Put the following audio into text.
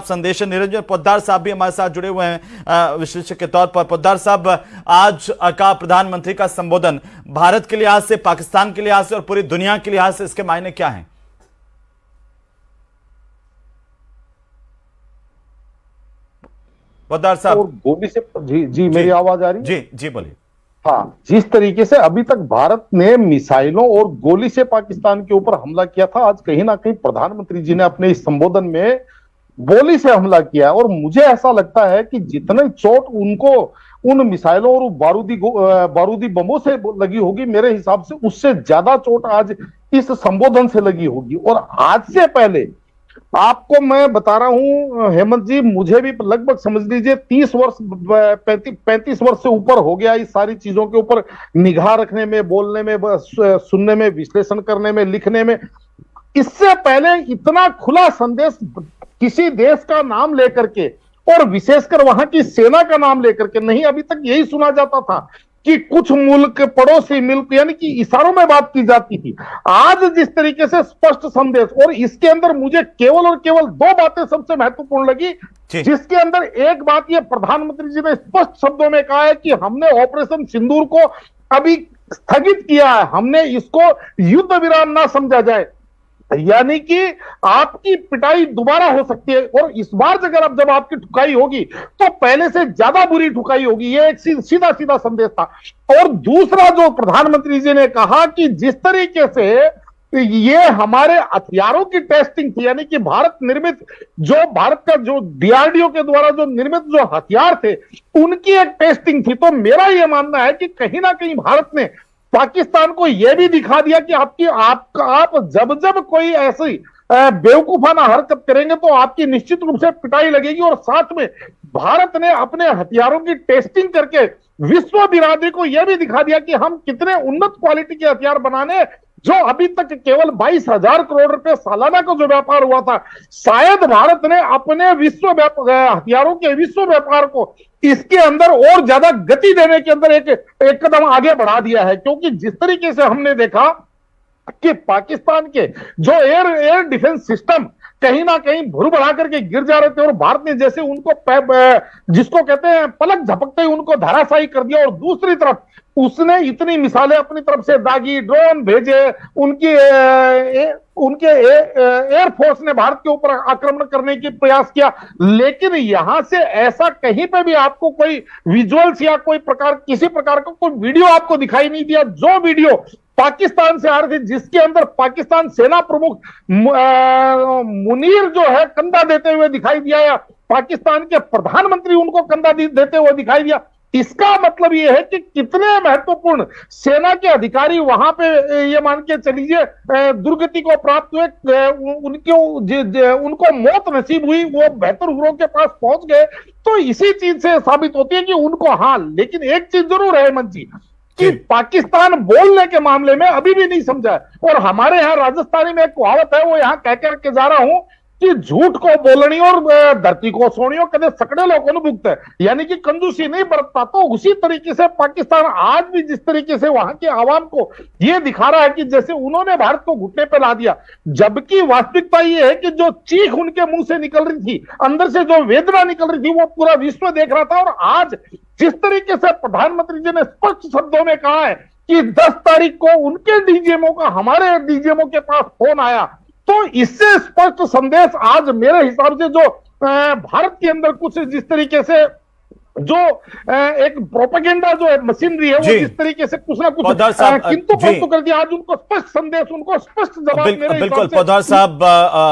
संदेश है। निरंजन पोद्दार साहब भी हमारे साथ जुड़े हुए हैं विश्लेषक के तौर पर। पोद्दार साहब, आज का प्रधानमंत्री का संबोधन भारत के लिहाज से, पाकिस्तान के लिहाज से और पूरी दुनिया के लिहाज से इसके मायने क्या हैं? पोद्दार साहब। और गोली से जी मेरी आवाज आ रही है? जी जी बोलिए। हाँ, जिस तरीके से अभी तक भारत ने मिसाइलों और गोली से पाकिस्तान के ऊपर हमला किया था, आज कहीं ना कहीं प्रधानमंत्री जी ने अपने इस संबोधन में गोली से हमला किया। और मुझे ऐसा लगता है कि जितनी चोट उनको उन मिसाइलों और बारूदी बमों से लगी होगी, मेरे हिसाब से उससे ज्यादा चोट आज इस संबोधन से लगी होगी। और आज से पहले आपको मैं बता रहा हूं हेमंत जी, मुझे भी लगभग समझ लीजिए 30 वर्ष 35 वर्ष से ऊपर हो गया इस सारी चीजों के ऊपर निगाह रखने में, बोलने में, सुनने में, विश्लेषण करने में, लिखने में। इससे पहले इतना खुला संदेश किसी देश का नाम लेकर के और विशेषकर वहां की सेना का नाम लेकर के नहीं, अभी तक यही सुना जाता था कि कुछ मुल्क, पड़ोसी मुल्क, यानी कि इशारों में बात की जाती थी। आज जिस तरीके से स्पष्ट संदेश, और इसके अंदर मुझे केवल और केवल दो बातें सबसे महत्वपूर्ण लगी, जिसके अंदर एक बात ये प्रधानमंत्री जी ने स्पष्ट शब्दों में कहा है कि हमने ऑपरेशन सिंदूर को अभी स्थगित किया है, हमने इसको युद्ध विराम ना समझा जाए, यानी कि आपकी पिटाई दोबारा हो सकती है। और इस बार जब आपकी ठुकाई होगी तो पहले से ज्यादा बुरी ठुकाई होगी। ये एक सीधा सीधा संदेश था। और दूसरा जो प्रधानमंत्री जी ने कहा कि जिस तरीके से ये हमारे हथियारों की टेस्टिंग थी, यानी कि भारत का जो डीआरडीओ के द्वारा जो निर्मित जो हथियार थे उनकी एक टेस्टिंग थी। तो मेरा यह मानना है कि कहीं ना कहीं भारत ने पाकिस्तान को यह भी दिखा दिया कि आप जब कोई ऐसी बेवकूफाना हरकत करेंगे तो आपकी निश्चित रूप से पिटाई लगेगी। और साथ में भारत ने अपने हथियारों की टेस्टिंग करके विश्व बिरादरी को यह भी दिखा दिया कि हम कितने उन्नत क्वालिटी के हथियार बनाने, जो अभी तक केवल 22,000 करोड़ रुपए सालाना का जो व्यापार हुआ था, शायद भारत ने अपने हथियारों के विश्व व्यापार को इसके अंदर और ज्यादा गति देने के अंदर एक कदम आगे बढ़ा दिया है। क्योंकि जिस तरीके से हमने देखा कि पाकिस्तान के जो एयर डिफेंस सिस्टम कहीं ना कहीं भुर बढ़ा करके गिर जा रहे थे, और भारत ने जैसे उनको जिसको कहते हैं पलक झपकते ही उनको धराशायी कर दिया। और दूसरी तरफ उसने इतनी मिसाइलें अपनी तरफ से दागी, ड्रोन भेजे, उनके एयरफोर्स ने भारत के ऊपर आक्रमण करने की प्रयास किया। लेकिन यहां से ऐसा कहीं पे भी आपको कोई विजुअल्स या किसी प्रकार का कोई वीडियो आपको दिखाई नहीं दिया। जो वीडियो पाकिस्तान से आ रही थी, जिसके अंदर पाकिस्तान सेना प्रमुख मुनीर जो है कंधा देते हुए दिखाई दिया, या पाकिस्तान के प्रधानमंत्री उनको कंधा देते हुए दिखाई दिया, इसका मतलब यह है कि कितने महत्वपूर्ण सेना के अधिकारी वहां पे ये मान के चलिए दुर्गति को प्राप्त हुए, उनको मौत नसीब हुई, वो बेहतर हुरों के पास पहुंच गए। तो इसी चीज से साबित होती है कि उनको, हाँ, लेकिन एक चीज जरूर है हेमंत जी कि पाकिस्तान बोलने के मामले में अभी भी नहीं समझा है। और हमारे यहाँ राजस्थानी में एक कहावत है, वो यहाँ कह के जा रहा हूं कि झूठ को बोलनी और धरती को सोनियो कदे सकड़े लोगों ने भुगते, यानी कि कंजूसी नहीं बरतता। तो उसी तरीके से पाकिस्तान आज भी जिस तरीके से वहां के आवाम को यह दिखा रहा है कि जैसे उन्होंने भारत को घुटने पे ला दिया, जबकि वास्तविकता यह है कि जो चीख उनके मुंह से निकल रही थी, अंदर से जो वेदना निकल रही थी, वो पूरा विश्व देख रहा था। और आज जिस तरीके से प्रधानमंत्री जी ने स्पष्ट शब्दों में कहा है कि 10 तारीख को उनके डीजीएमओ का हमारे डीजीएमओ के पास फोन आया, तो इससे स्पष्ट संदेश आज मेरे हिसाब से जो भारत के अंदर कुछ जिस तरीके से जो एक प्रोपेगेंडा जो मशीनरी है, वो जिस तरीके से कुछ ना कुछ किंतु परंतु कर दिया, आज उनको स्पष्ट संदेश, उनको स्पष्ट जवाब मेरे हिसाब से। बिल्कुल पोद्दार साहब,